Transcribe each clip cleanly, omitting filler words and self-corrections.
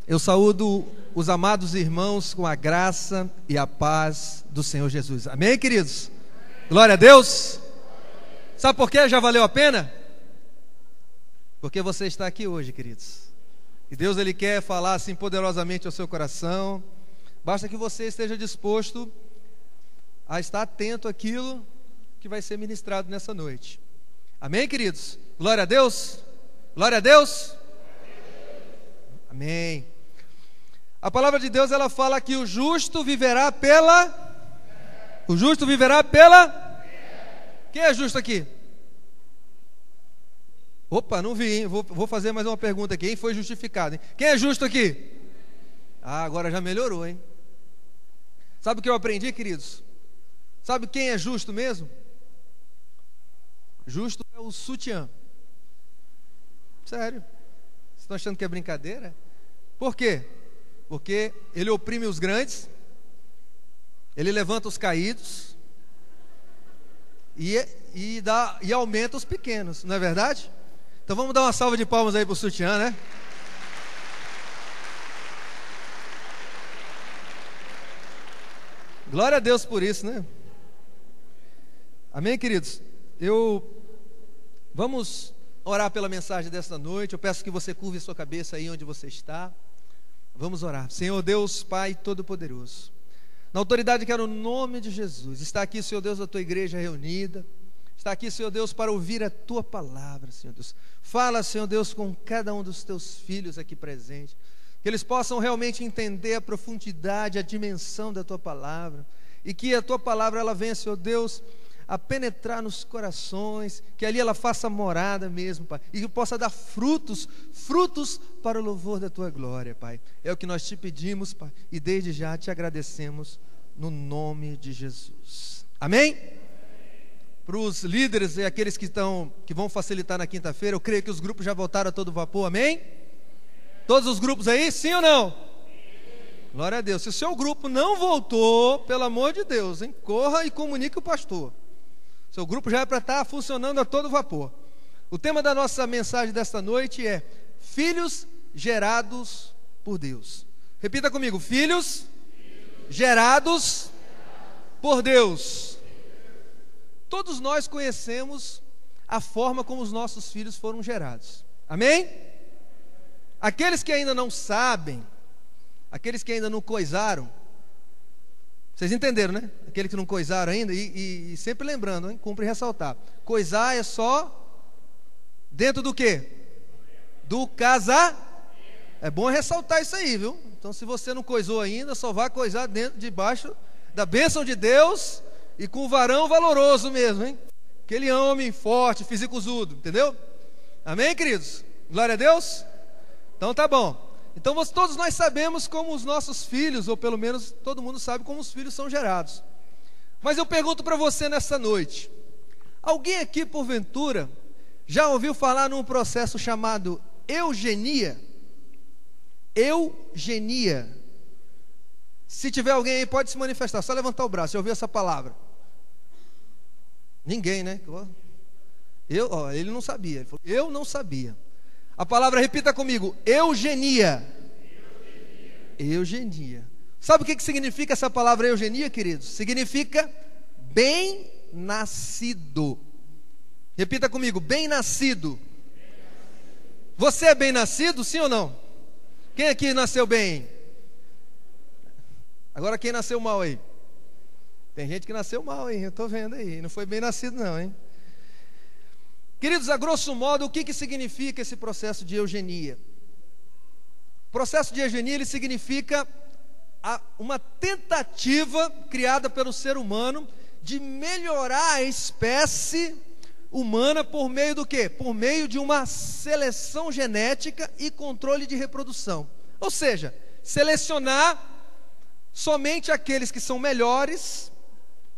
Eu saúdo os amados irmãos com a graça e a paz do Senhor Jesus. Amém, queridos? Glória a Deus. Sabe por que já valeu a pena? Porque você está aqui hoje, queridos. E Deus, Ele quer falar assim poderosamente ao seu coração. Basta que você esteja disposto a estar atento àquilo que vai ser ministrado nessa noite. Amém, queridos? Glória a Deus. Glória a Deus. Amém. A palavra de Deus, ela fala que o justo viverá pela... O justo viverá pela... Quem é justo aqui? Opa, não vi, hein? Vou fazer mais uma pergunta aqui. Quem foi justificado, hein? Quem é justo aqui? Ah, agora já melhorou, hein? Sabe o que eu aprendi, queridos? Sabe quem é justo mesmo? Justo é o sutiã. Sério. Vocês estão achando que é brincadeira? Por quê? Porque ele oprime os grandes, ele levanta os caídos e aumenta os pequenos, não é verdade? Então vamos dar uma salva de palmas aí para o sutiã, né? Glória a Deus por isso, né? Amém, queridos? Vamos orar pela mensagem desta noite. Eu peço que você curve a sua cabeça aí onde você está. Vamos orar. Senhor Deus, Pai Todo-Poderoso, na autoridade que é no nome de Jesus, está aqui, Senhor Deus, a Tua igreja reunida, está aqui, Senhor Deus, para ouvir a Tua palavra, Senhor Deus. Fala, Senhor Deus, com cada um dos Teus filhos aqui presentes, que eles possam realmente entender a profundidade, a dimensão da Tua palavra, e que a Tua palavra, ela venha, Senhor Deus, a penetrar nos corações, que ali ela faça morada mesmo, Pai, e que possa dar frutos para o louvor da Tua glória, Pai. É o que nós te pedimos, Pai, e desde já te agradecemos no nome de Jesus. Amém? Para os líderes e aqueles que vão facilitar na quinta-feira, eu creio que os grupos já voltaram a todo vapor, amém? Todos os grupos aí, sim ou não? Glória a Deus. Se o seu grupo não voltou, pelo amor de Deus, hein? Corra e comunique o pastor. Seu grupo já é para estar funcionando a todo vapor. O tema da nossa mensagem desta noite é filhos gerados por Deus. Repita comigo: filhos gerados por Deus. Todos nós conhecemos a forma como os nossos filhos foram gerados. Amém? Aqueles que ainda não sabem, aqueles que ainda não coisaram, vocês entenderam, né? Aqueles que não coisaram ainda, e sempre lembrando, hein? Cumpre ressaltar: coisar é só dentro do quê? Do casar. É bom ressaltar isso aí, viu? Então, se você não coisou ainda, só vai coisar debaixo da bênção de Deus e com o varão valoroso mesmo, hein? Aquele homem forte, fisicozudo, entendeu? Amém, queridos? Glória a Deus? Então tá bom. Então todos nós sabemos como os nossos filhos, ou pelo menos todo mundo sabe como os filhos são gerados. Mas eu pergunto para você nessa noite: alguém aqui porventura já ouviu falar num processo chamado eugenia? Eugenia. Se tiver alguém aí, pode se manifestar, só levantar o braço. Já ouviu essa palavra? Ninguém, né? Ele não sabia. Ele falou: eu não sabia. A palavra, repita comigo: eugenia. Eugenia. Sabe o que significa essa palavra eugenia, queridos? Significa bem-nascido. Repita comigo: bem-nascido. Você é bem-nascido, sim ou não? Quem aqui nasceu bem? Agora quem nasceu mal aí? Tem gente que nasceu mal, hein? Eu estou vendo aí. Não foi bem-nascido não, hein? Queridos, a grosso modo, o que significa esse processo de eugenia? O processo de eugenia, ele significa uma tentativa criada pelo ser humano de melhorar a espécie humana por meio do quê? Por meio de uma seleção genética e controle de reprodução. Ou seja, selecionar somente aqueles que são melhores,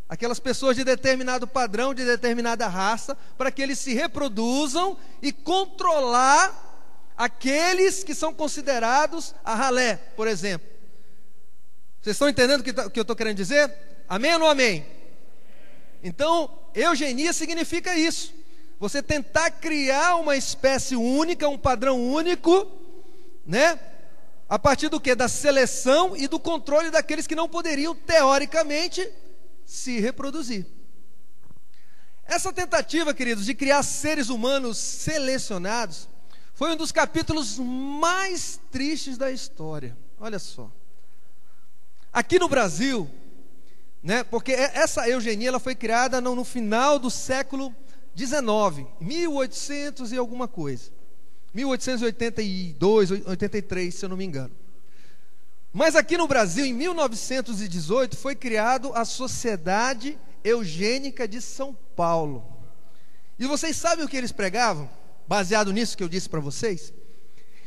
aquelas pessoas de determinado padrão, de determinada raça, para que eles se reproduzam, e controlar aqueles que são considerados a ralé, por exemplo. Vocês estão entendendo o que eu estou querendo dizer? Amém ou não amém? Então, eugenia significa isso: você tentar criar uma espécie única, um padrão único, né? A partir do quê? Da seleção e do controle daqueles que não poderiam, teoricamente, se reproduzir. Essa tentativa, queridos, de criar seres humanos selecionados, foi um dos capítulos mais tristes da história. Olha só. Aqui no Brasil, né, porque essa eugenia ela foi criada no final do século XIX, 1800 e alguma coisa. 1882, 83, se eu não me engano. Mas aqui no Brasil, em 1918, foi criado a Sociedade Eugênica de São Paulo. E vocês sabem o que eles pregavam? Baseado nisso que eu disse para vocês?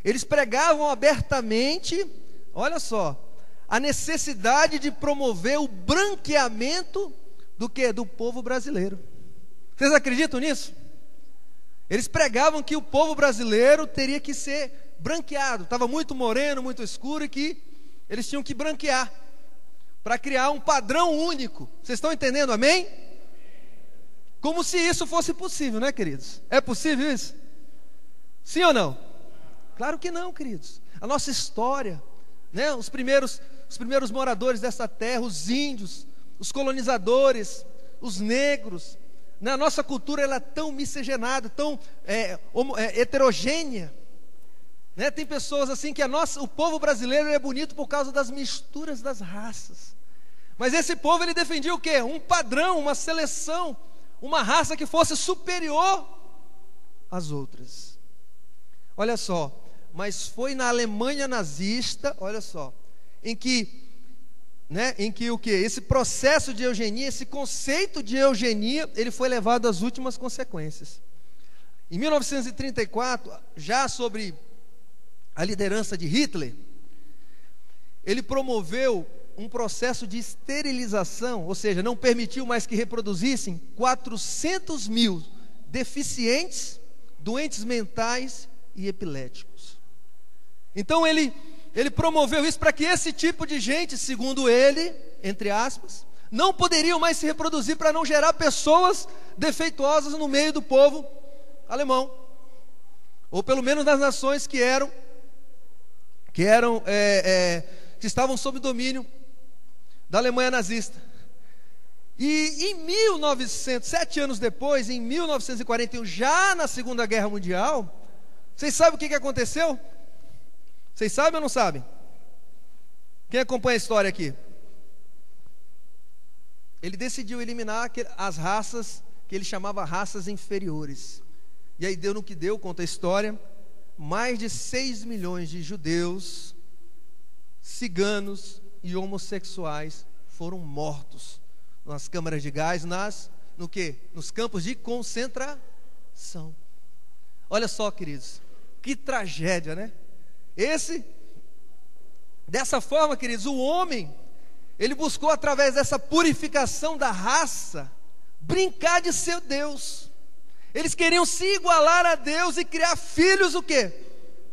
Eles pregavam abertamente, olha só, a necessidade de promover o branqueamento do quê? Do povo brasileiro. Vocês acreditam nisso? Eles pregavam que o povo brasileiro teria que ser branqueado, estava muito moreno, muito escuro, e que eles tinham que branquear, para criar um padrão único. Vocês estão entendendo, amém? Como se isso fosse possível, né, queridos? É possível isso? Sim ou não? Claro que não, queridos. A nossa história, né, os primeiros moradores dessa terra, os índios, os colonizadores, os negros, na nossa cultura ela é tão miscigenada, tão heterogênea, né? Tem pessoas assim que o povo brasileiro é bonito por causa das misturas das raças. Mas esse povo ele defendia o quê? Um padrão, uma seleção, uma raça que fosse superior às outras. Olha só, mas foi na Alemanha nazista, olha só, em que o quê? Esse processo de eugenia, esse conceito de eugenia, ele foi levado às últimas consequências. Em 1934, já sobre a liderança de Hitler, ele promoveu um processo de esterilização, ou seja, não permitiu mais que reproduzissem 400 mil deficientes, doentes mentais e epiléticos. Então ele promoveu isso para que esse tipo de gente, segundo ele, entre aspas, não poderiam mais se reproduzir, para não gerar pessoas defeituosas no meio do povo alemão, ou pelo menos nas nações que estavam sob domínio da Alemanha nazista. E em 7 anos depois, em 1941, já na Segunda Guerra Mundial, vocês sabem o que aconteceu? Vocês sabem ou não sabem? Quem acompanha a história aqui? Ele decidiu eliminar as raças que ele chamava raças inferiores. E aí deu no que deu, conta a história, mais de 6 milhões de judeus, ciganos e homossexuais foram mortos nas câmaras de gás, nos campos de concentração. Olha só, queridos, que tragédia, né? Dessa forma, queridos, o homem, ele buscou através dessa purificação da raça, brincar de ser Deus. Eles queriam se igualar a Deus e criar filhos o quê?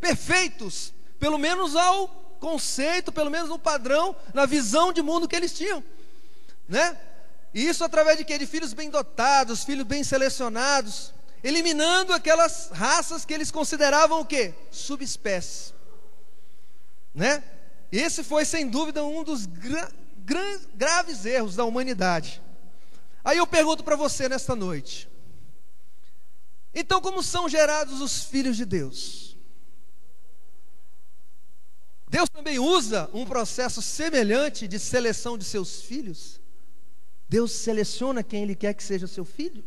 Perfeitos, pelo menos ao conceito, pelo menos no padrão, na visão de mundo que eles tinham, né? E isso através de quê? De filhos bem dotados, filhos bem selecionados, eliminando aquelas raças que eles consideravam o quê? Subespécies, né? Esse foi sem dúvida um dos graves erros da humanidade. Aí eu pergunto para você nesta noite, então como são gerados os filhos de Deus? Deus também usa um processo semelhante de seleção de seus filhos? Deus seleciona quem Ele quer que seja seu filho?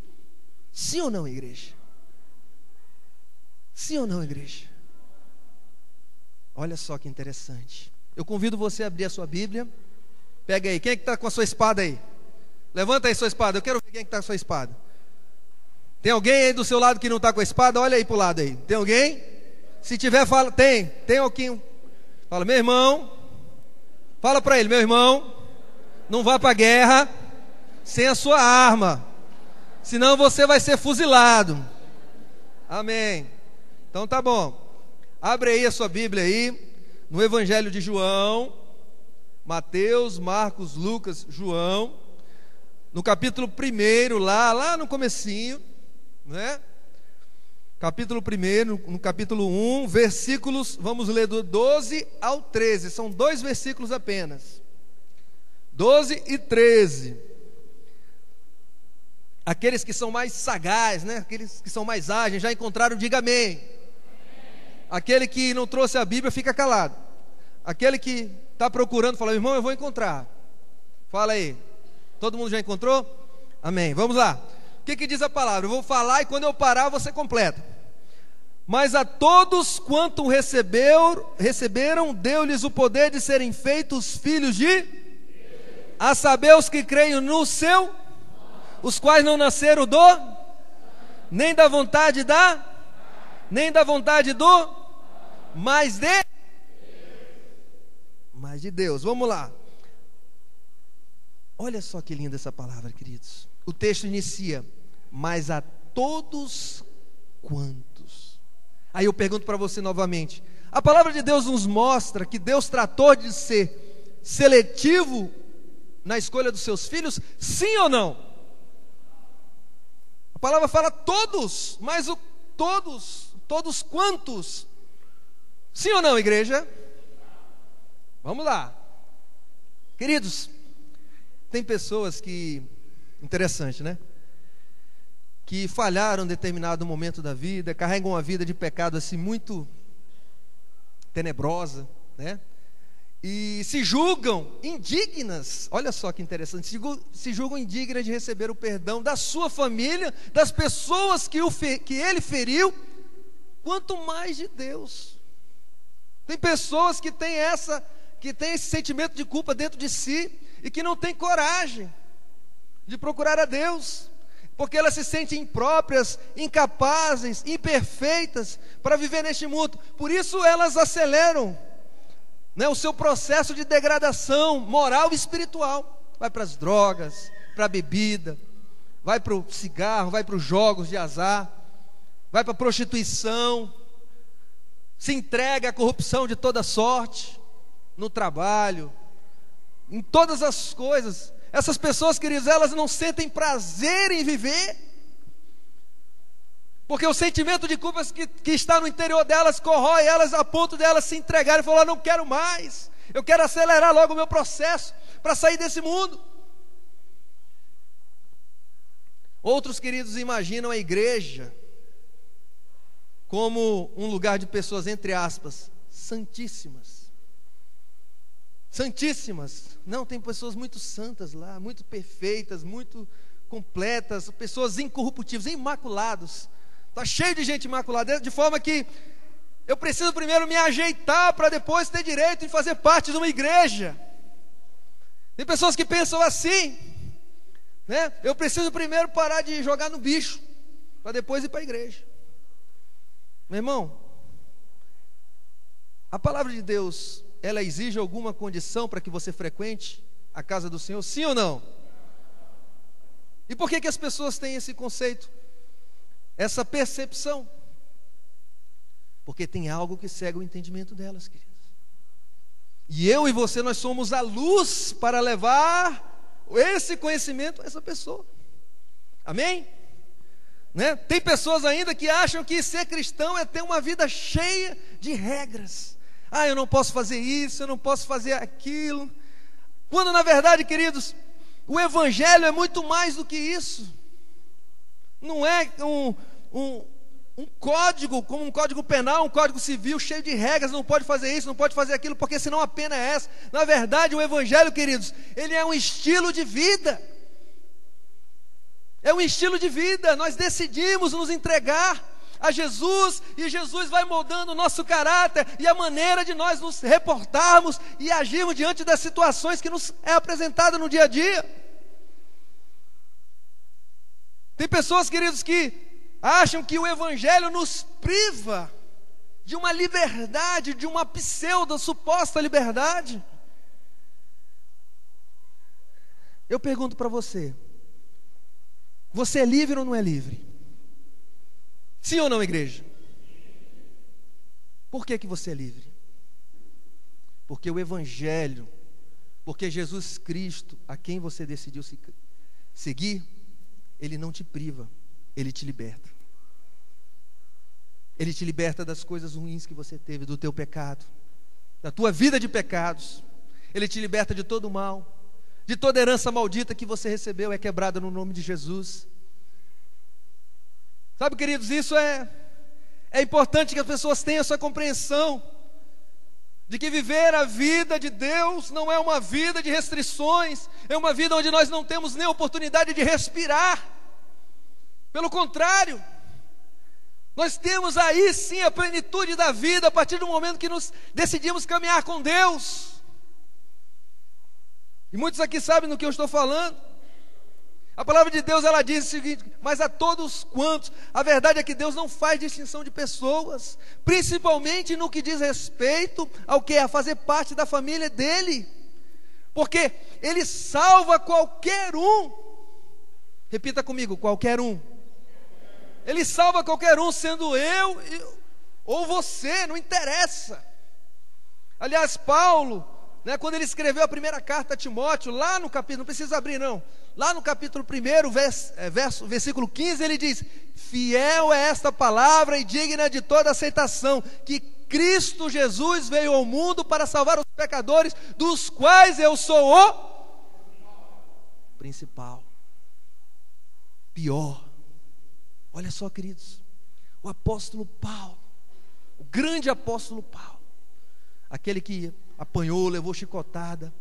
Sim ou não, igreja? Sim ou não, igreja? Olha só que interessante. Eu convido você a abrir a sua Bíblia. Pega aí, quem é que está com a sua espada aí? Levanta aí sua espada, eu quero ver quem é que está com a sua espada. Tem alguém aí do seu lado que não está com a espada? Olha aí para o lado aí. Tem alguém? Se tiver, fala. Tem alguém. Fala, meu irmão. Fala para ele, meu irmão, não vá para a guerra sem a sua arma, senão você vai ser fuzilado. Amém. Então tá bom. Abre aí a sua Bíblia aí, no Evangelho de João, Mateus, Marcos, Lucas, João, no capítulo 1, lá no comecinho, né? capítulo 1, no capítulo 1, versículos, vamos ler do 12 ao 13, são 2 versículos apenas, 12 e 13, aqueles que são mais sagazes, né? Aqueles que são mais ágeis, já encontraram, diga amém. Aquele que não trouxe a Bíblia, fica calado. Aquele que está procurando, fala, irmão, eu vou encontrar. Fala aí, todo mundo já encontrou? Amém, vamos lá. O que diz a palavra? Eu vou falar e quando eu parar você completa. Mas a todos quanto receberam, deu-lhes o poder de serem feitos filhos de, a saber os que creem no seu, os quais não nasceram nem da vontade nem da vontade mas de Deus. Vamos lá. Olha só que linda essa palavra, queridos. O texto inicia, mas a todos quantos. Aí eu pergunto para você novamente, a palavra de Deus nos mostra que Deus tratou de ser seletivo na escolha dos seus filhos, sim ou não? A palavra fala todos, mas todos quantos? Sim ou não, igreja? Vamos lá. Queridos, tem pessoas que, interessante, né? Que falharam em determinado momento da vida, carregam uma vida de pecado assim muito tenebrosa, né? E se julgam indignas, olha só que interessante, se julgam indignas de receber o perdão da sua família, das pessoas que ele feriu, quanto mais de Deus. Tem pessoas que têm esse sentimento de culpa dentro de si e que não têm coragem de procurar a Deus, porque elas se sentem impróprias, incapazes, imperfeitas para viver neste mundo. Por isso elas aceleram, né, o seu processo de degradação moral e espiritual. Vai para as drogas, para a bebida, vai para o cigarro, vai para os jogos de azar, vai para a prostituição, se entrega à corrupção de toda sorte, no trabalho, em todas as coisas. Essas pessoas, queridos, elas não sentem prazer em viver, porque o sentimento de culpa que está no interior delas corrói elas a ponto de elas se entregarem e falar, não quero mais, eu quero acelerar logo o meu processo para sair desse mundo. Outros, queridos, imaginam a igreja como um lugar de pessoas, entre aspas, santíssimas. Santíssimas. Não, tem pessoas muito santas lá, muito perfeitas, muito completas, pessoas incorruptíveis, imaculados. Está cheio de gente imaculada, de forma que eu preciso primeiro me ajeitar para depois ter direito de fazer parte de uma igreja. Tem pessoas que pensam assim, né? Eu preciso primeiro parar de jogar no bicho para depois ir para a igreja. Meu irmão, a palavra de Deus, ela exige alguma condição para que você frequente a casa do Senhor, sim ou não? E por que as pessoas têm esse conceito, essa percepção? Porque tem algo que cega o entendimento delas, queridos. E eu e você, nós somos a luz para levar esse conhecimento a essa pessoa. Amém? Né? Tem pessoas ainda que acham que ser cristão é ter uma vida cheia de regras. Ah, eu não posso fazer isso, eu não posso fazer aquilo. Quando na verdade, queridos, o evangelho é muito mais do que isso. Não é um código, como um código penal, um código civil cheio de regras, não pode fazer isso, não pode fazer aquilo, porque senão a pena é essa. Na verdade, o evangelho, queridos, ele é um estilo de vida. É um estilo de vida. Nós decidimos nos entregar a Jesus, e Jesus vai moldando o nosso caráter e a maneira de nós nos reportarmos e agirmos diante das situações que nos é apresentada no dia a dia. Tem pessoas, queridos, que acham que o evangelho nos priva de uma liberdade, de uma pseudo suposta liberdade. Eu pergunto para você, você é livre ou não é livre? Sim ou não, igreja? Por que você é livre? Porque o evangelho, porque Jesus Cristo, a quem você decidiu seguir, ele não te priva, ele te liberta. Ele te liberta das coisas ruins que você teve, do teu pecado, da tua vida de pecados. Ele te liberta de todo o mal, de toda herança maldita que você recebeu, é quebrada no nome de Jesus. Sabe, queridos, isso é importante que as pessoas tenham essa compreensão, de que viver a vida de Deus não é uma vida de restrições, é uma vida onde nós não temos nem oportunidade de respirar. Pelo contrário, nós temos aí sim a plenitude da vida a partir do momento que nos decidimos caminhar com Deus. E muitos aqui sabem do que eu estou falando. A palavra de Deus, ela diz o seguinte: mas a todos quantos. A verdade é que Deus não faz distinção de pessoas, principalmente no que diz respeito ao que é fazer parte da família dele, porque Ele salva qualquer um. Repita comigo: qualquer um. Ele salva qualquer um, sendo eu ou você, não interessa. Aliás, Paulo, quando ele escreveu a primeira carta a Timóteo, lá no capítulo, não precisa abrir não, lá no capítulo 1, versículo 15, ele diz: fiel é esta palavra e digna de toda aceitação, que Cristo Jesus veio ao mundo para salvar os pecadores, dos quais eu sou o principal, pior. Olha só, queridos, o apóstolo Paulo, o grande apóstolo Paulo, aquele que apanhou, levou chicotada,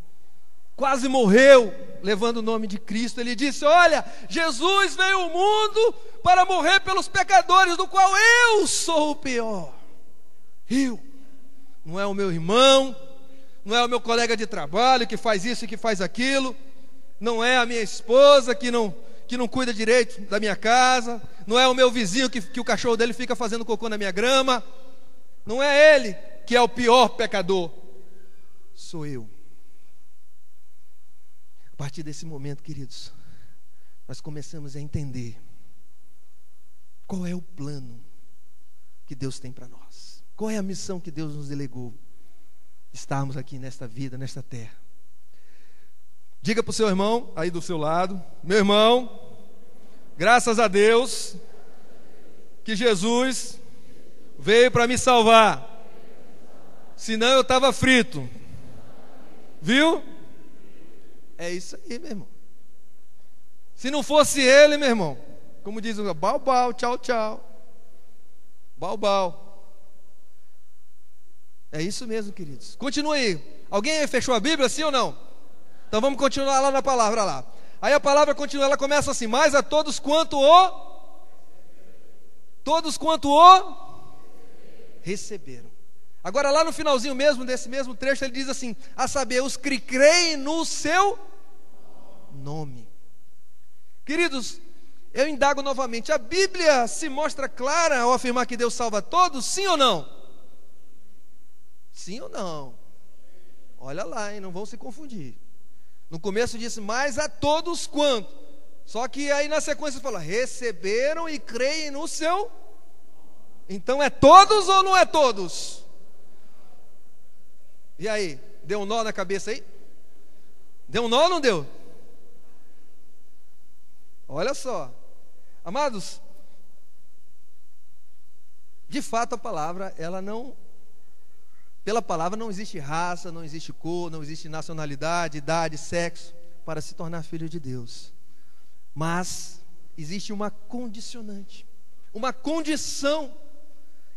quase morreu levando o nome de Cristo, ele disse: olha, Jesus veio ao mundo para morrer pelos pecadores, do qual eu sou o pior. Eu, não é o meu irmão, não é o meu colega de trabalho que faz isso e que faz aquilo, não é a minha esposa que não cuida direito da minha casa, não é o meu vizinho que o cachorro dele fica fazendo cocô na minha grama, não é ele que é o pior pecador, sou eu. A partir desse momento, queridos, nós começamos a entender qual é o plano que Deus tem para nós, qual é a missão que Deus nos delegou, estarmos aqui nesta vida, nesta terra. Diga para o seu irmão aí do seu lado: meu irmão, graças a Deus que Jesus veio para me salvar, senão eu estava frito. Viu? É isso aí, meu irmão. Se não fosse Ele, meu irmão, como diz o bau bau, tchau tchau, bau bau. É isso mesmo, queridos. Continua aí. Alguém aí fechou a Bíblia, sim ou não? Então vamos continuar lá na palavra lá. Aí a palavra continua, ela começa assim: mas a todos quanto receberam. Agora lá no finalzinho mesmo, desse mesmo trecho, ele diz assim: a saber, os que creem no seu nome. Queridos, eu indago novamente: a Bíblia se mostra clara ao afirmar que Deus salva todos, sim ou não? Sim ou não? Olha lá, hein, não vão se confundir. No começo disse: mas a todos quanto. Só que aí na sequência fala: receberam e creem no seu. Então é todos ou não é todos? E aí, deu um nó na cabeça aí? Deu um nó ou não deu? Olha só, amados, de fato a palavra, ela não, pela palavra não existe raça, não existe cor, não existe nacionalidade, idade, sexo para se tornar filho de Deus. Mas existe uma condicionante, uma condição.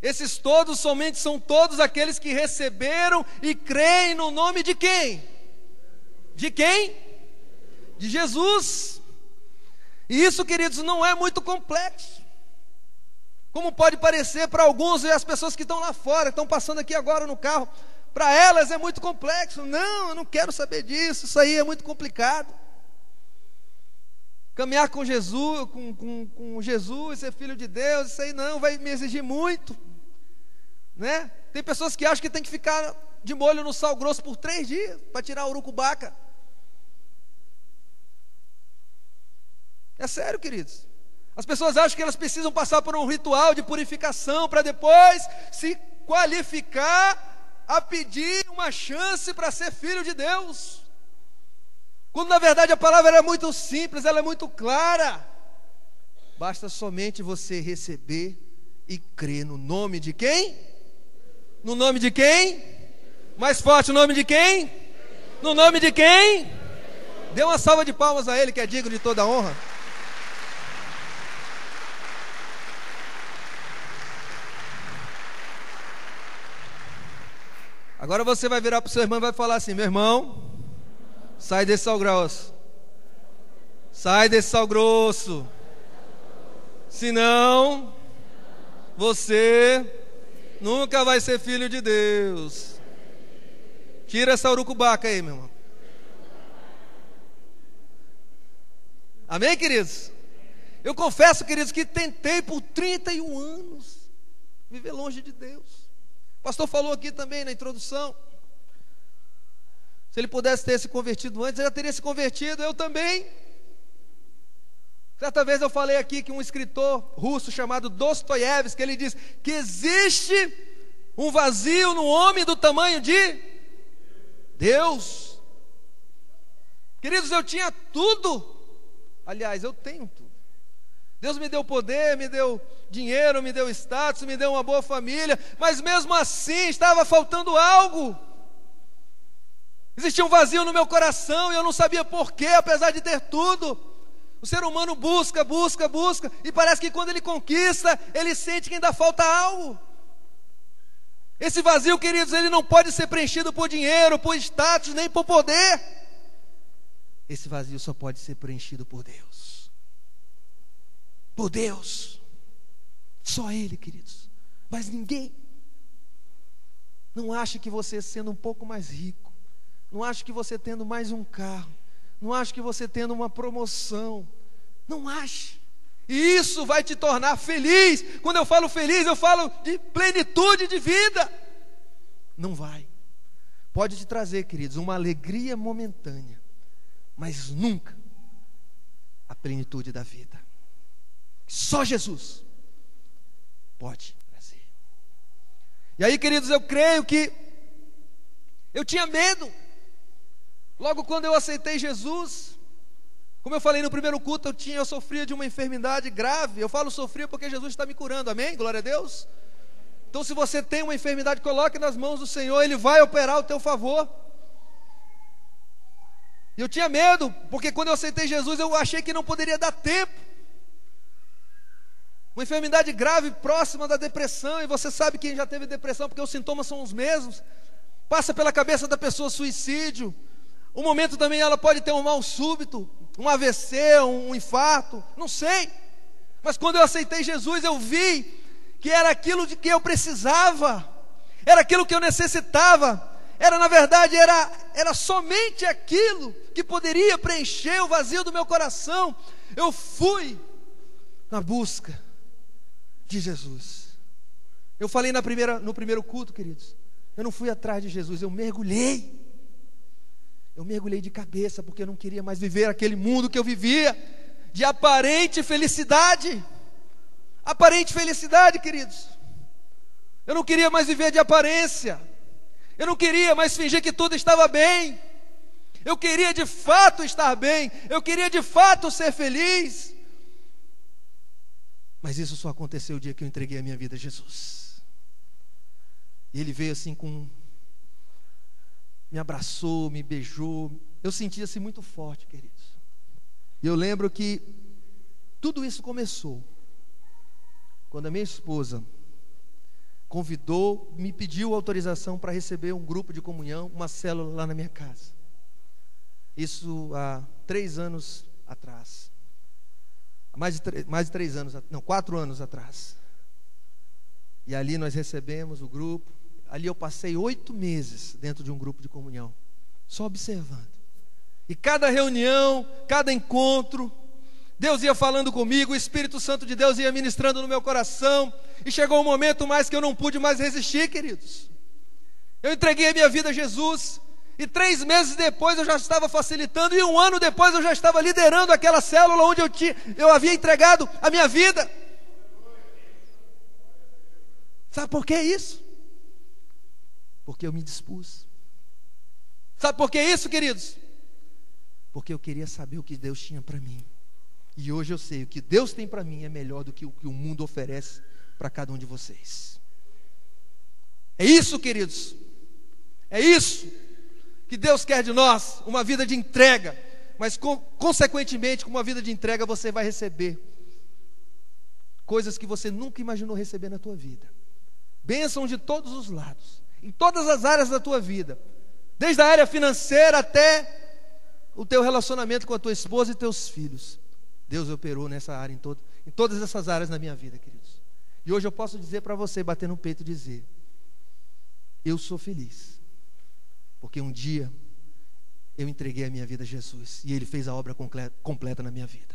Esses todos somente são todos aqueles que receberam e creem no nome de quem? De quem? De Jesus. E isso, queridos, não é muito complexo, como pode parecer para alguns, e as pessoas que estão lá fora, estão passando aqui agora no carro, para elas é muito complexo. Não, eu não quero saber disso, isso aí é muito complicado. Caminhar com Jesus, com Jesus, ser filho de Deus, isso aí não, vai me exigir muito, né? Tem pessoas que acham que tem que ficar de molho no sal grosso por 3 dias, para tirar a urucubaca. É sério, queridos. As pessoas acham que elas precisam passar por um ritual de purificação para depois se qualificar a pedir uma chance para ser filho de Deus. Quando na verdade a palavra é muito simples, ela é muito clara. Basta somente você receber e crê no nome de quem? No nome de quem? Mais forte, o nome de quem? No nome de quem? Dê uma salva de palmas a Ele, que é digno de toda a honra. Agora você vai virar para o seu irmão e vai falar assim: meu irmão, sai desse sal grosso. Sai desse sal grosso. Senão, você nunca vai ser filho de Deus. Tira essa urucubaca aí, meu irmão. Amém, queridos? Eu confesso, queridos, que tentei por 31 anos viver longe de Deus. O pastor falou aqui também na introdução. Se ele pudesse ter se convertido antes, ele já teria se convertido, eu também. Certa vez eu falei aqui que um escritor russo chamado Dostoiévski, ele diz que existe um vazio no homem do tamanho de Deus. Queridos, eu tinha tudo. Aliás, eu tenho tudo. Deus me deu poder, me deu dinheiro, me deu status, me deu uma boa família, mas mesmo assim estava faltando algo. Existia um vazio no meu coração e eu não sabia porquê, apesar de ter tudo. O ser humano busca, busca, busca, e parece que quando ele conquista, ele sente que ainda falta algo. Esse vazio, queridos, ele não pode ser preenchido por dinheiro, por status, nem por poder. Esse vazio só pode ser preenchido por Deus. Por Deus. Só Ele, queridos. Mas ninguém. Não ache que você sendo um pouco mais rico, não ache que você tendo mais um carro, não ache que você tendo uma promoção, não ache. E isso vai te tornar feliz. Quando eu falo feliz, eu falo de plenitude de vida. Não vai. Pode te trazer, queridos, uma alegria momentânea, mas nunca a plenitude da vida. Só Jesus pode trazer. E aí, queridos, eu creio que eu tinha medo. Logo quando eu aceitei Jesus, como eu falei no primeiro culto, eu sofria de uma enfermidade grave. Eu falo sofria porque Jesus está me curando, amém? Glória a Deus. Então, se você tem uma enfermidade, coloque nas mãos do Senhor, Ele vai operar ao teu favor. E eu tinha medo, porque quando eu aceitei Jesus, eu achei que não poderia dar tempo. Uma enfermidade grave, próxima da depressão, e você sabe quem já teve depressão, porque os sintomas são os mesmos. Passa pela cabeça da pessoa suicídio. Um momento também ela pode ter um mal súbito, um AVC, um infarto, não sei. Mas quando eu aceitei Jesus, eu vi que era aquilo de que eu precisava, era aquilo que eu necessitava. Era, na verdade, era somente aquilo que poderia preencher o vazio do meu coração. Eu fui na busca de Jesus. Eu falei no primeiro culto, queridos, eu não fui atrás de Jesus, eu mergulhei. Eu mergulhei de cabeça, porque eu não queria mais viver aquele mundo que eu vivia, de aparente felicidade. Aparente felicidade, queridos. Eu não queria mais viver de aparência. Eu não queria mais fingir que tudo estava bem. Eu queria de fato estar bem. Eu queria de fato ser feliz. Mas isso só aconteceu o dia que eu entreguei a minha vida a Jesus. E Ele veio assim me abraçou, me beijou. Eu sentia assim muito forte, queridos. E eu lembro que tudo isso começou quando a minha esposa me pediu autorização para receber um grupo de comunhão, uma célula lá na minha casa. Isso há 3 anos atrás. Mais de 3 anos, não, 4 anos atrás. E ali nós recebemos o grupo. Ali eu passei 8 meses dentro de um grupo de comunhão, só observando. E cada reunião, cada encontro, Deus ia falando comigo, o Espírito Santo de Deus ia ministrando no meu coração. E chegou um momento mais que eu não pude mais resistir, queridos. Eu entreguei a minha vida a Jesus. E 3 meses depois eu já estava facilitando. E 1 ano depois eu já estava liderando aquela célula onde eu havia entregado a minha vida. Sabe por que isso? Porque eu me dispus. Sabe por que isso, queridos? Porque eu queria saber o que Deus tinha para mim. E hoje eu sei, o que Deus tem para mim é melhor do que o que o mundo oferece para cada um de vocês. É isso, queridos. É isso que Deus quer de nós, uma vida de entrega. Mas consequentemente, com uma vida de entrega, você vai receber coisas que você nunca imaginou receber na tua vida. Bênçãos de todos os lados, em todas as áreas da tua vida, desde a área financeira até o teu relacionamento com a tua esposa e teus filhos. Deus operou nessa área, em todas essas áreas na minha vida, queridos. E hoje eu posso dizer para você, bater no peito e dizer: eu sou feliz, porque um dia eu entreguei a minha vida a Jesus, e Ele fez a obra completa na minha vida.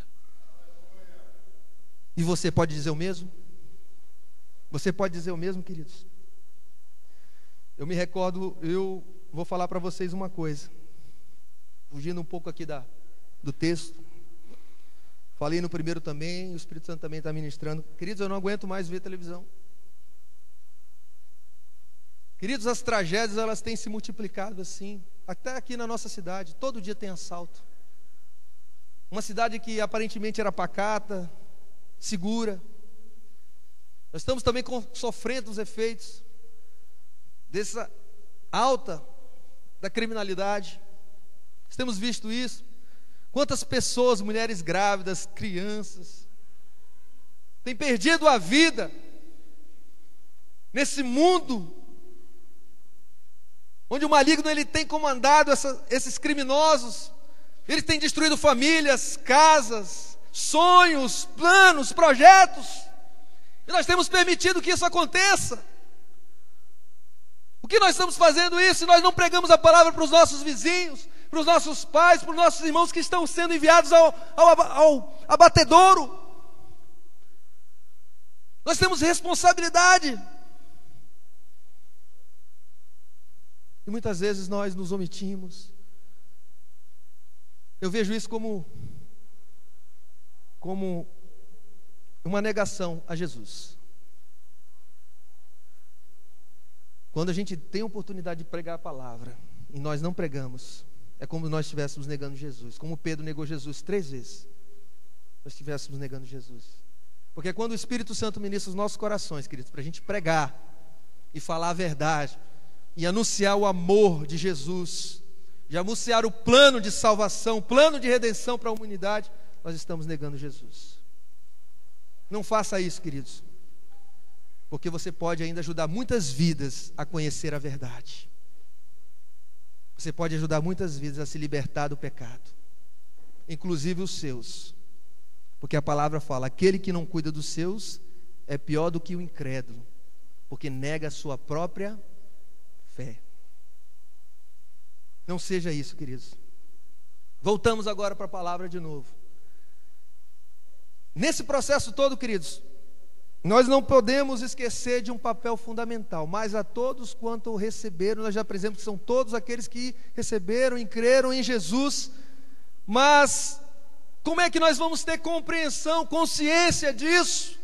E você pode dizer o mesmo? Você pode dizer o mesmo, queridos? Eu me recordo, eu vou falar para vocês uma coisa, fugindo um pouco aqui do texto. Falei no primeiro também, o Espírito Santo também está ministrando. Queridos, eu não aguento mais ver televisão. Queridos, as tragédias, elas têm se multiplicado assim, até aqui na nossa cidade, todo dia tem assalto. Uma cidade que aparentemente era pacata, segura. Nós estamos também sofrendo os efeitos dessa alta da criminalidade. Temos visto isso. Quantas pessoas, mulheres grávidas, crianças, têm perdido a vida nesse mundo onde o maligno ele tem comandado esses criminosos. Ele tem destruído famílias, casas, sonhos, planos, projetos, e nós temos permitido que isso aconteça. O que nós estamos fazendo isso se nós não pregamos a palavra para os nossos vizinhos, para os nossos pais, para os nossos irmãos que estão sendo enviados ao abatedouro? Nós temos responsabilidade, e muitas vezes nós nos omitimos. Eu vejo isso como uma negação a Jesus. Quando a gente tem a oportunidade de pregar a palavra e nós não pregamos, é como nós estivéssemos negando Jesus. Como Pedro negou Jesus 3 vezes, nós estivéssemos negando Jesus. Porque quando o Espírito Santo ministra os nossos corações, queridos, para a gente pregar e falar a verdade e anunciar o amor de Jesus, de anunciar o plano de salvação, plano de redenção para a humanidade, nós estamos negando Jesus. Não faça isso, queridos, porque você pode ainda ajudar muitas vidas a conhecer a verdade. Você pode ajudar muitas vidas a se libertar do pecado, inclusive os seus, porque a palavra fala: aquele que não cuida dos seus é pior do que o incrédulo, porque nega a sua própria fé. Não seja isso, queridos. Voltamos agora para a palavra de novo. Nesse processo todo, queridos, nós não podemos esquecer de um papel fundamental: mas a todos quanto o receberam. Nós já apresentamos que são todos aqueles que receberam e creram em Jesus. Mas como é que nós vamos ter compreensão, consciência disso?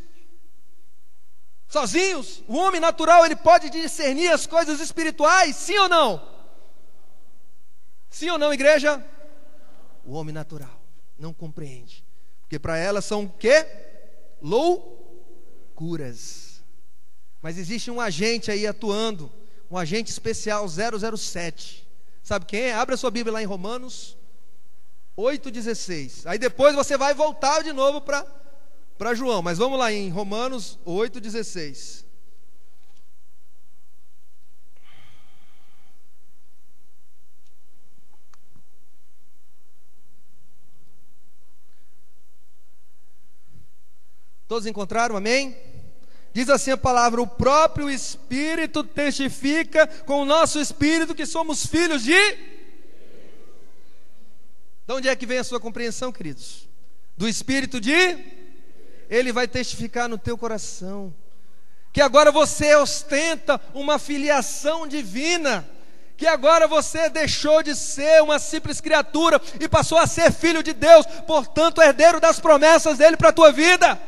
Sozinhos? O homem natural, ele pode discernir as coisas espirituais? Sim ou não? Sim ou não, igreja? O homem natural não compreende, porque para elas são o quê? Loucuras. Mas existe um agente aí atuando, um agente especial 007. Sabe quem é? Abra sua Bíblia lá em Romanos 8,16. Aí depois você vai voltar de novo para João, mas vamos lá em Romanos 8,16. Todos encontraram? Amém? Diz assim a palavra: o próprio Espírito testifica com o nosso espírito que somos filhos de onde é que vem a sua compreensão, queridos? Do Espírito de... Ele vai testificar no teu coração que agora você ostenta uma filiação divina, que agora você deixou de ser uma simples criatura e passou a ser filho de Deus, portanto herdeiro das promessas dele para a tua vida.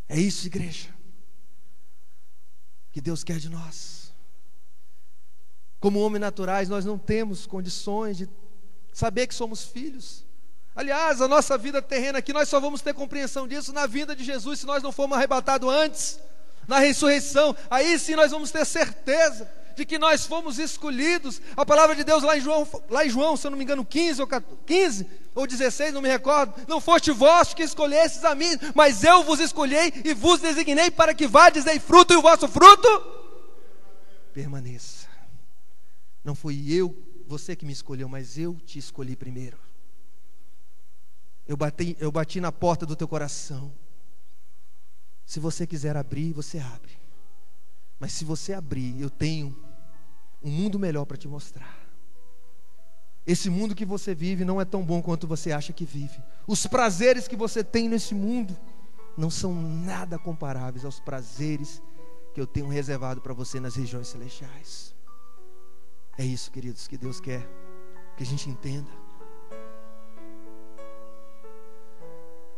É isso, igreja, que Deus quer de nós. Como homens naturais, nós não temos condições de saber que somos filhos. Aliás, a nossa vida terrena aqui, nós só vamos ter compreensão disso na vinda de Jesus, se nós não formos arrebatados antes, na ressurreição. Aí sim nós vamos ter certeza de que nós fomos escolhidos. A palavra de Deus lá em João, se eu não me engano, 15 ou 16, não me recordo: não foste vós que escolhestes a mim, mas eu vos escolhi e vos designei para que vades dei fruto, e o vosso fruto permaneça. Não fui você que me escolheu, mas eu te escolhi primeiro. Eu bati na porta do teu coração. Se você quiser abrir, você abre. Mas se você abrir, eu tenho um mundo melhor para te mostrar. Esse mundo que você vive não é tão bom quanto você acha que vive. Os prazeres que você tem nesse mundo não são nada comparáveis aos prazeres que eu tenho reservado para você nas regiões celestiais. É isso, queridos, que Deus quer que a gente entenda.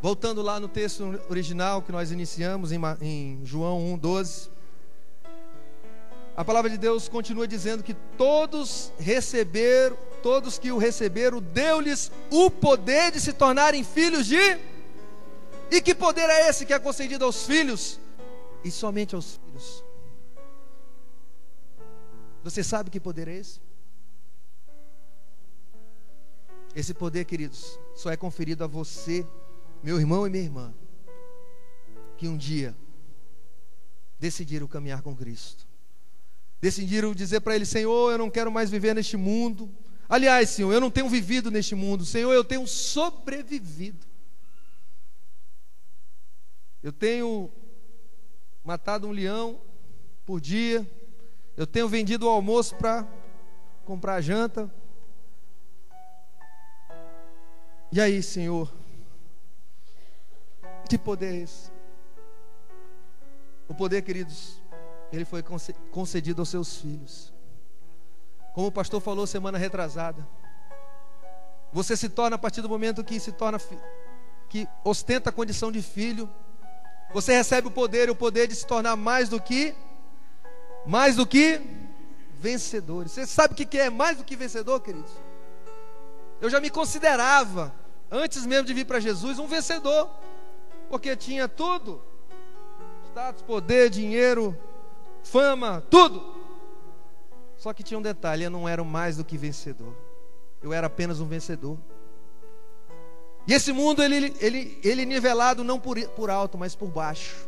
Voltando lá no texto original que nós iniciamos em João 1:12, a palavra de Deus continua dizendo que todos que o receberam, deu-lhes o poder de se tornarem filhos de... E que poder é esse que é concedido aos filhos? E somente aos filhos. Você sabe que poder é esse? Esse poder, queridos, só é conferido a você, meu irmão e minha irmã, que um dia decidiram caminhar com Cristo. Decidiram dizer para Ele: Senhor, eu não quero mais viver neste mundo. Aliás, Senhor, eu não tenho vivido neste mundo. Senhor, eu tenho sobrevivido. Eu tenho matado um leão por dia. Eu tenho vendido o almoço para comprar a janta. E aí, Senhor, que poder é esse? O poder, queridos, ele foi concedido aos seus filhos. Como o pastor falou semana retrasada, você se torna, a partir do momento que que ostenta a condição de filho, você recebe o poder de se tornar mais do que vencedores. Você sabe o que é mais do que vencedor, queridos? Eu já me considerava, antes mesmo de vir para Jesus, um vencedor, porque tinha tudo: status, poder, dinheiro, fama, tudo. Só que tinha um detalhe: eu não era mais do que vencedor, eu era apenas um vencedor. E esse mundo ele nivelado não por alto, mas por baixo.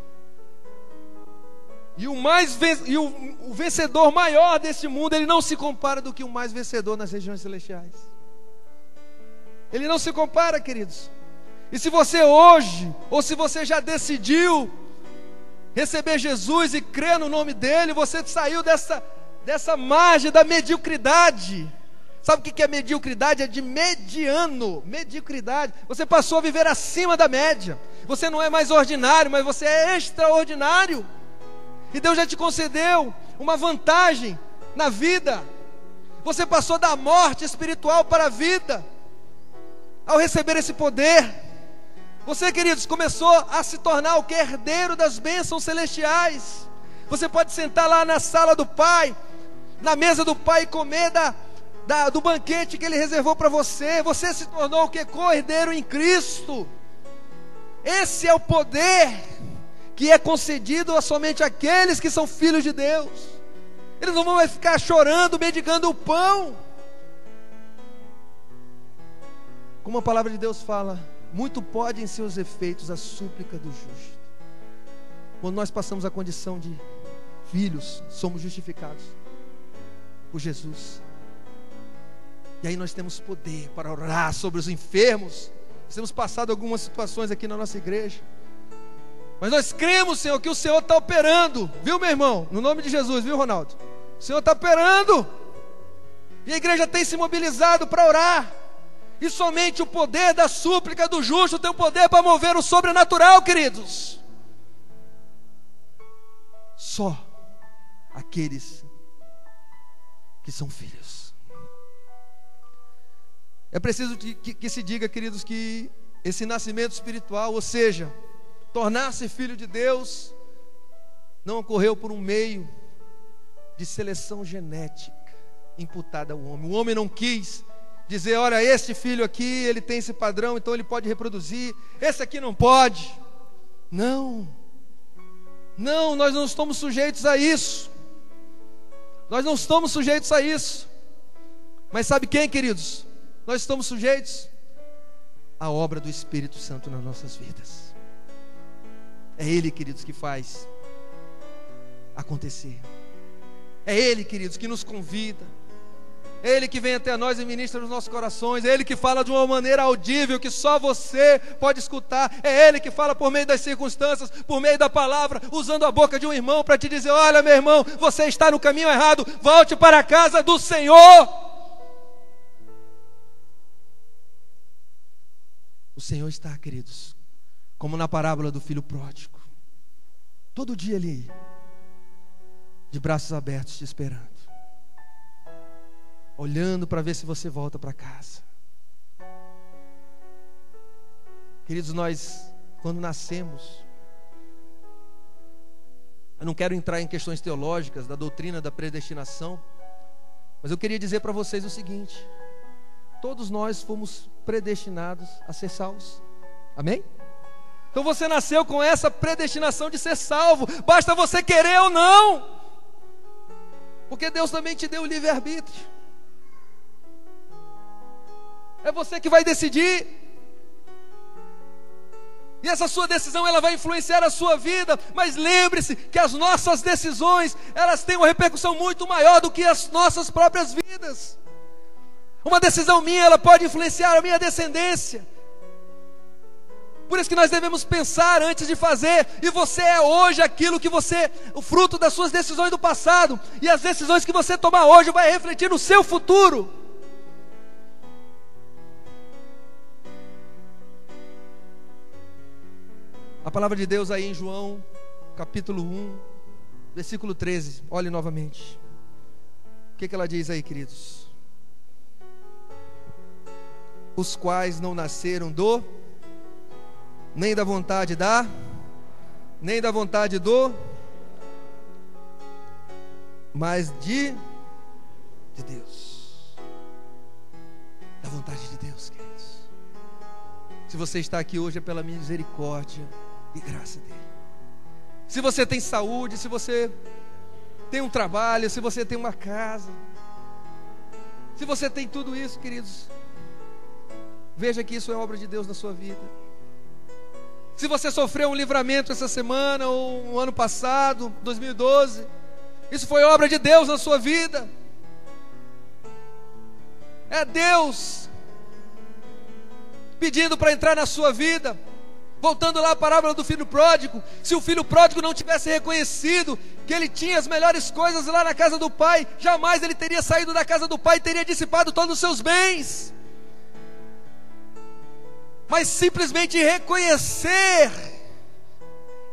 E o vencedor maior desse mundo, ele não se compara do que o mais vencedor nas regiões celestiais. Ele não se compara, queridos. E se você hoje, ou se você já decidiu receber Jesus e crer no nome dele, você saiu dessa margem da mediocridade. Sabe o que é mediocridade? É de mediano. Mediocridade. Você passou a viver acima da média. Você não é mais ordinário, mas você é extraordinário. E Deus já te concedeu uma vantagem na vida. Você passou da morte espiritual para a vida ao receber esse poder. Você, queridos, começou a se tornar o que? Herdeiro das bênçãos celestiais. Você pode sentar lá na sala do Pai, na mesa do Pai, e comer do banquete que Ele reservou para você. Você se tornou o que? Co-herdeiro em Cristo. Esse é o poder que é concedido a somente aqueles que são filhos de Deus. Eles não vão mais ficar chorando, mendigando o pão. Como a palavra de Deus fala, muito pode em seus efeitos a súplica do justo. Quando nós passamos a condição de filhos, somos justificados por Jesus. E aí nós temos poder para orar sobre os enfermos. Nós temos passado algumas situações aqui na nossa igreja, mas nós cremos, Senhor, que o Senhor está operando. Viu, meu irmão? No nome de Jesus, viu, Ronaldo? O Senhor está operando. E a igreja tem se mobilizado para orar. E somente o poder da súplica do justo tem o poder para mover o sobrenatural, queridos. Só aqueles que são filhos. É preciso que se diga, queridos, que esse nascimento espiritual, ou seja, tornar-se filho de Deus, não ocorreu por um meio de seleção genética imputada ao homem. O homem não quis dizer, olha, este filho aqui, ele tem esse padrão, então ele pode reproduzir, esse aqui não pode. Não, nós não estamos sujeitos a isso. Nós não estamos sujeitos a isso. Mas sabe quem, queridos? Nós estamos sujeitos à obra do Espírito Santo nas nossas vidas. É Ele, queridos, que faz acontecer. É Ele, queridos, que nos convida. É Ele que vem até nós e ministra nos nossos corações. É Ele que fala de uma maneira audível que só você pode escutar. É Ele que fala por meio das circunstâncias, por meio da palavra, usando a boca de um irmão para te dizer, olha, meu irmão, você está no caminho errado, volte para a casa do Senhor. O Senhor está, queridos, como na parábola do filho pródigo, todo dia ali, de braços abertos te esperando, olhando para ver se você volta para casa. Queridos, nós, quando nascemos, eu não quero entrar em questões teológicas, da doutrina da predestinação, mas eu queria dizer para vocês o seguinte: todos nós fomos predestinados a ser salvos. Amém? Então você nasceu com essa predestinação de ser salvo. Basta você querer ou não. Porque Deus também te deu o livre-arbítrio. É você que vai decidir. E essa sua decisão, ela vai influenciar a sua vida. Mas lembre-se que as nossas decisões, elas têm uma repercussão muito maior do que as nossas próprias vidas. Uma decisão minha, ela pode influenciar a minha descendência. Por isso que nós devemos pensar antes de fazer. E você é hoje aquilo que você, o fruto das suas decisões do passado. E as decisões que você tomar hoje vai refletir no seu futuro. A palavra de Deus aí em João, capítulo 1, versículo 13. Olhe novamente. O que ela diz aí, queridos? Os quais não nasceram nem da vontade nem da vontade mas de Deus. Da vontade de Deus, queridos. Se você está aqui hoje é pela misericórdia e graça dele. Se você tem saúde, se você tem um trabalho, se você tem uma casa, se você tem tudo isso, queridos, veja que isso é obra de Deus na sua vida. Se você sofreu um livramento essa semana ou no ano passado, 2012, isso foi obra de Deus na sua vida. É Deus pedindo para entrar na sua vida. Voltando lá à parábola do filho pródigo, se o filho pródigo não tivesse reconhecido que ele tinha as melhores coisas lá na casa do pai, jamais ele teria saído da casa do pai e teria dissipado todos os seus bens. Mas simplesmente reconhecer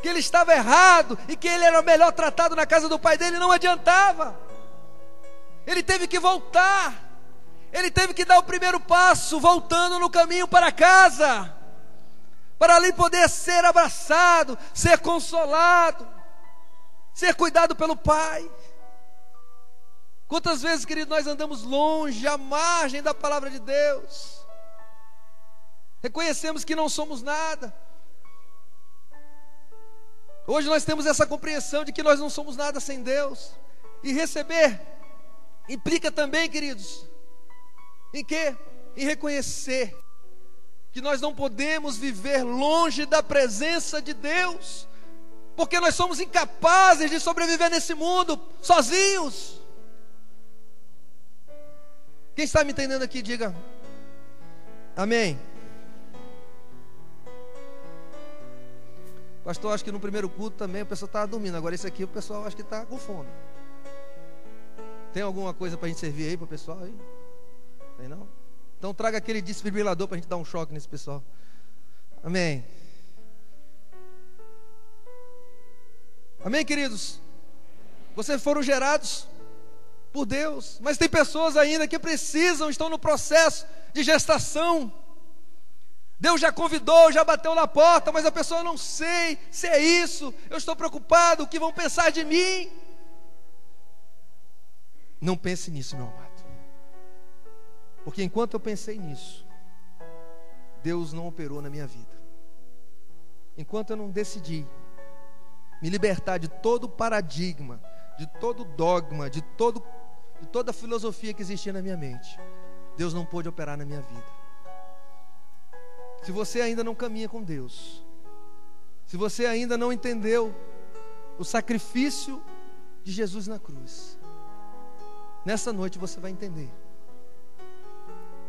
que ele estava errado e que ele era melhor tratado na casa do pai dele não adiantava. Ele teve que voltar. Ele teve que dar o primeiro passo, voltando no caminho para casa, para ali poder ser abraçado, ser consolado, ser cuidado pelo pai. Quantas vezes, querido, nós andamos longe, à margem da palavra de Deus, reconhecemos que não somos nada. Hoje nós temos essa compreensão de que nós não somos nada sem Deus. E receber implica também, queridos, em quê? Em reconhecer que nós não podemos viver longe da presença de Deus, porque nós somos incapazes de sobreviver nesse mundo sozinhos. Quem está me entendendo aqui, diga amém. Pastor, acho que no primeiro culto também o pessoal estava dormindo. Agora esse aqui o pessoal acho que está com fome. Tem alguma coisa para a gente servir aí para o pessoal aí? Tem não? Então traga aquele desfibrilador para a gente dar um choque nesse pessoal. Amém. Amém, queridos? Vocês foram gerados por Deus, mas tem pessoas ainda que precisam, estão no processo de gestação. Deus já convidou, já bateu na porta, mas a pessoa não sei se é isso, eu estou preocupado, o que vão pensar de mim? Não pense nisso, meu amado. Porque enquanto eu pensei nisso, Deus não operou na minha vida. Enquanto eu não decidi me libertar de todo paradigma, de todo dogma, de toda filosofia que existia na minha mente, Deus não pôde operar na minha vida. Se você ainda não caminha com Deus, se você ainda não entendeu o sacrifício de Jesus na cruz, nessa noite você vai entender.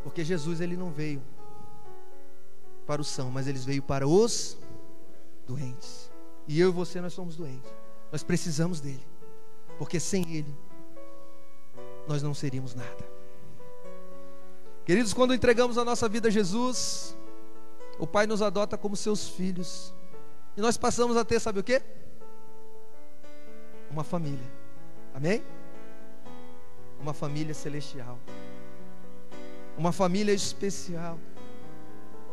Porque Jesus, ele não veio para os sãos, mas ele veio para os doentes. E eu e você, nós somos doentes. Nós precisamos dele. Porque sem ele, nós não seríamos nada. Queridos, quando entregamos a nossa vida a Jesus, o Pai nos adota como seus filhos. E nós passamos a ter, sabe o quê? Uma família. Amém? Uma família celestial. Uma família especial.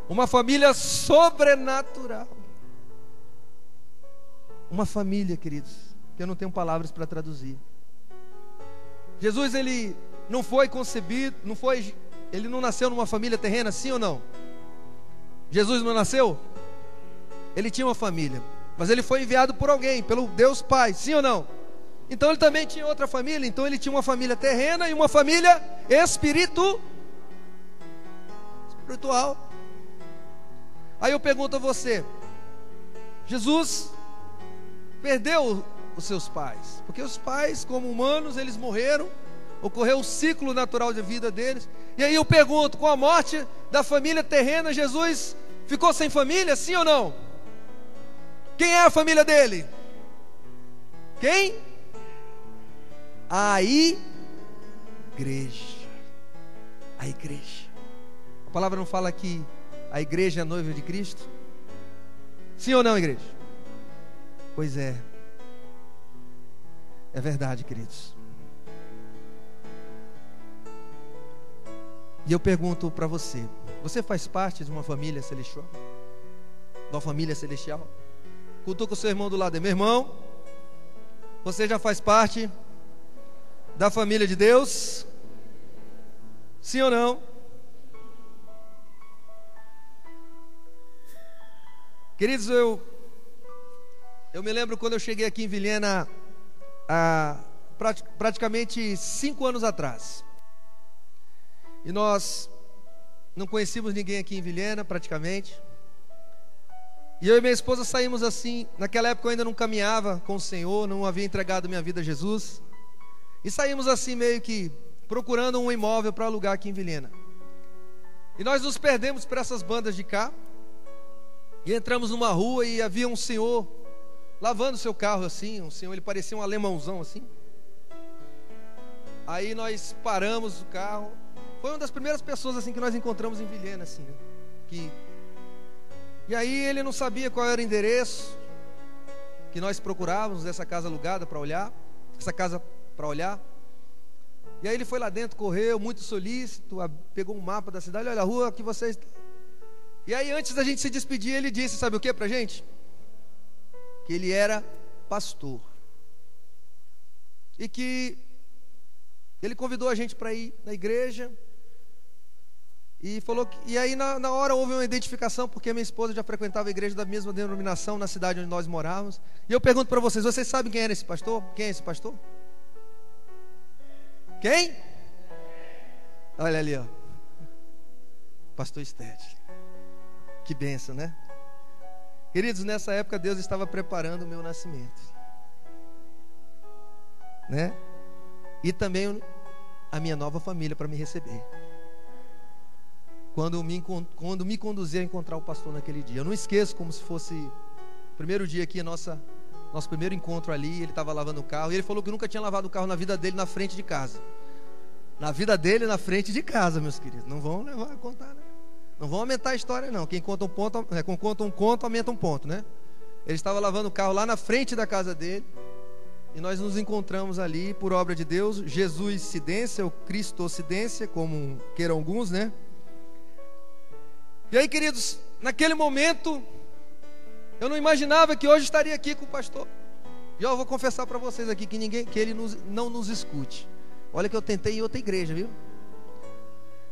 Uma família sobrenatural. Uma família, queridos, que eu não tenho palavras para traduzir. Jesus, ele não foi concebido, ele não nasceu numa família terrena, sim ou não? Jesus não nasceu? Ele tinha uma família, mas ele foi enviado por alguém, pelo Deus Pai, sim ou não? Então ele também tinha outra família. Então ele tinha uma família terrena e uma família espiritual. Aí eu pergunto a você: Jesus perdeu os seus pais? Porque os pais, como humanos, eles morreram, ocorreu o ciclo natural de vida deles. E aí eu pergunto: com a morte da família terrena, Jesus ficou sem família, sim ou não? Quem é a família dele? Quem? A igreja. A igreja. A palavra não fala que a igreja é a noiva de Cristo? Sim ou não, igreja? Pois é. É verdade, queridos. E eu pergunto para você: você faz parte de uma família celestial? De uma família celestial? Cutuca o seu irmão do lado. Meu irmão, você já faz parte da família de Deus? Sim ou não? Queridos, eu me lembro quando eu cheguei aqui em Vilhena há praticamente 5 anos atrás. E nós não conhecíamos ninguém aqui em Vilhena, praticamente. E eu e minha esposa saímos assim. Naquela época eu ainda não caminhava com o Senhor, não havia entregado minha vida a Jesus. E saímos assim meio que procurando um imóvel para alugar aqui em Vilhena. E nós nos perdemos por essas bandas de cá. E entramos numa rua e havia um senhor lavando seu carro assim. Um senhor, ele parecia um alemãozão assim. Aí nós paramos o carro. Foi uma das primeiras pessoas assim que nós encontramos em Vilhena assim, né? E aí ele não sabia qual era o endereço que nós procurávamos dessa casa alugada para olhar, essa casa para olhar. E aí ele foi lá dentro, correu, muito solícito, pegou um mapa da cidade: olha a rua que vocês... E aí antes da gente se despedir, ele disse, sabe o que pra gente? Que ele era pastor. E que ele convidou a gente para ir na igreja. E falou que, e aí na hora houve uma identificação, porque minha esposa já frequentava a igreja da mesma denominação na cidade onde nós morávamos. E eu pergunto para vocês: vocês sabem quem era esse pastor? Quem é esse pastor? Quem? Olha ali, ó. Pastor Stedley. Que bênção, né? Queridos, nessa época Deus estava preparando o meu nascimento, né? E também a minha nova família para me receber. Quando me conduzir a encontrar o pastor naquele dia. Eu não esqueço, como se fosse o primeiro dia aqui, nosso primeiro encontro ali. Ele estava lavando o carro e ele falou que nunca tinha lavado o carro na vida dele na frente de casa. Na vida dele, na frente de casa, meus queridos. Não vão levar a contar, né? Não vão aumentar a história, não. Quem conta um conto, aumenta um ponto, né? Ele estava lavando o carro lá na frente da casa dele. E nós nos encontramos ali por obra de Deus. Jesus-cidência, ou Cristo-cidência, como queiram alguns, né? E aí, queridos, naquele momento, eu não imaginava que hoje estaria aqui com o pastor. E eu vou confessar para vocês aqui que ele não nos escute. Olha que eu tentei em outra igreja, viu?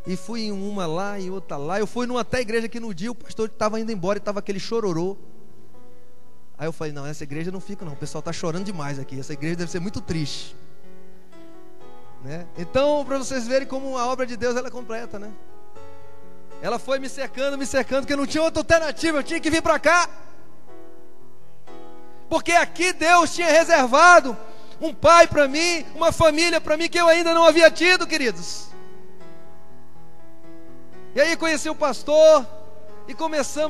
E fui em uma lá, em outra lá. Eu fui numa até igreja que no dia o pastor estava indo embora e estava aquele chororô. Aí eu falei, não, essa igreja não fica não, o pessoal está chorando demais aqui, essa igreja deve ser muito triste, né? Então, para vocês verem como a obra de Deus ela é completa, né? Ela foi me cercando, porque não tinha outra alternativa, eu tinha que vir para cá. Porque aqui Deus tinha reservado um pai para mim, uma família para mim que eu ainda não havia tido, queridos. E aí conheci o pastor e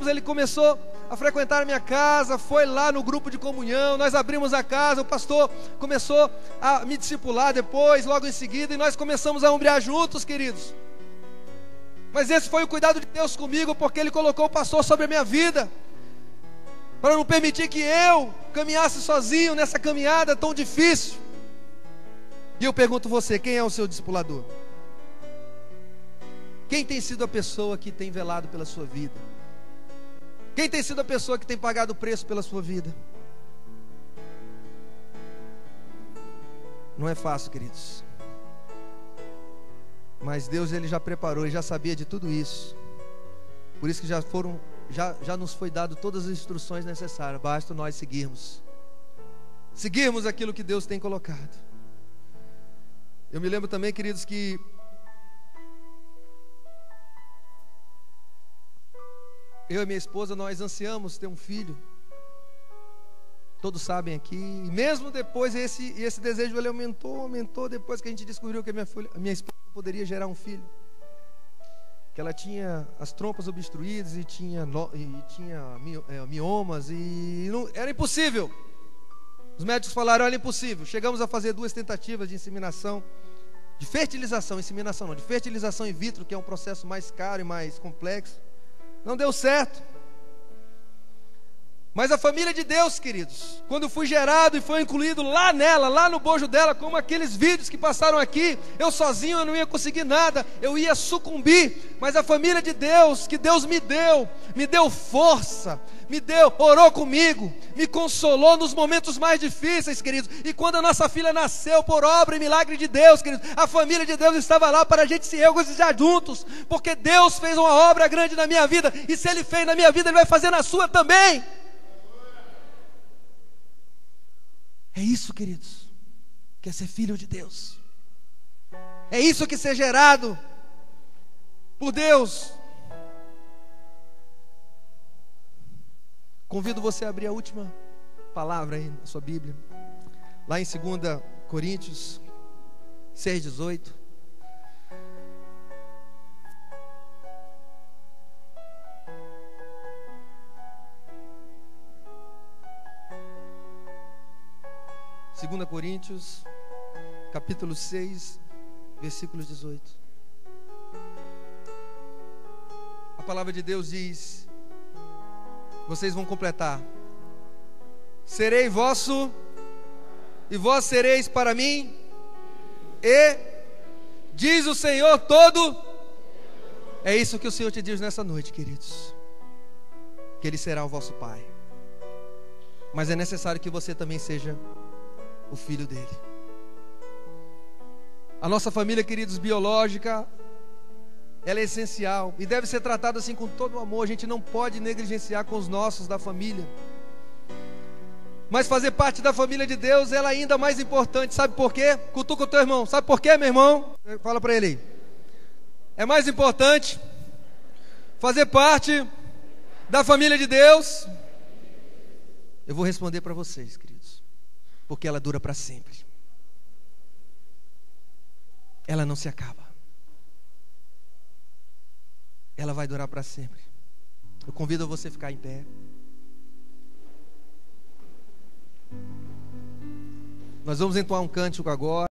ele começou a frequentar a minha casa, foi lá no grupo de comunhão, nós abrimos a casa, o pastor começou a me discipular depois, logo em seguida, e nós começamos a ombrear juntos, queridos. Mas esse foi o cuidado de Deus comigo, porque Ele colocou o pastor sobre a minha vida, para não permitir que eu caminhasse sozinho nessa caminhada tão difícil. E eu pergunto você, quem é o seu discipulador? Quem tem sido a pessoa que tem velado pela sua vida? Quem tem sido a pessoa que tem pagado o preço pela sua vida? Não é fácil, queridos. Mas Deus ele já preparou, Ele já sabia de tudo isso. Por isso que já nos foi dado todas as instruções necessárias. Basta nós seguirmos aquilo que Deus tem colocado. Eu me lembro também, queridos, que eu e minha esposa, nós ansiamos ter um filho. Todos sabem aqui. E mesmo depois, esse desejo ele aumentou depois que a gente descobriu que a minha esposa poderia gerar um filho. Que ela tinha as trompas obstruídas e tinha miomas e não, era impossível. Os médicos falaram, era impossível. Chegamos a fazer 2 tentativas de inseminação, de fertilização in vitro, que é um processo mais caro e mais complexo. Não deu certo. Mas a família de Deus, queridos, quando fui gerado e foi incluído lá nela, lá no bojo dela, como aqueles vídeos que passaram aqui, eu sozinho eu não ia conseguir nada, eu ia sucumbir. Mas a família de Deus, que Deus me deu força, orou comigo, me consolou nos momentos mais difíceis, queridos. E quando a nossa filha nasceu, por obra e milagre de Deus, queridos, a família de Deus estava lá para a gente se regozijar juntos, porque Deus fez uma obra grande na minha vida, e se Ele fez na minha vida, Ele vai fazer na sua também. É isso, queridos, que é ser filho de Deus. É isso que é ser gerado por Deus. Convido você a abrir a última palavra aí na sua Bíblia, lá em 2 Coríntios 6:18. Segunda Coríntios, capítulo 6, versículos 18. A palavra de Deus diz, vocês vão completar: serei vosso, e vós sereis para mim, e diz o Senhor todo. É isso que o Senhor te diz nessa noite, queridos, que Ele será o vosso Pai. Mas é necessário que você também seja o filho dele. A nossa família, queridos, biológica, ela é essencial e deve ser tratada assim com todo o amor. A gente não pode negligenciar com os nossos da família. Mas fazer parte da família de Deus, ela é ainda mais importante. Sabe por quê? Cutuca o teu irmão. Sabe por quê, meu irmão? Fala para ele aí. É mais importante fazer parte da família de Deus. Eu vou responder para vocês, queridos, porque ela dura para sempre. Ela não se acaba. Ela vai durar para sempre. Eu convido você a ficar em pé. Nós vamos entoar um cântico agora.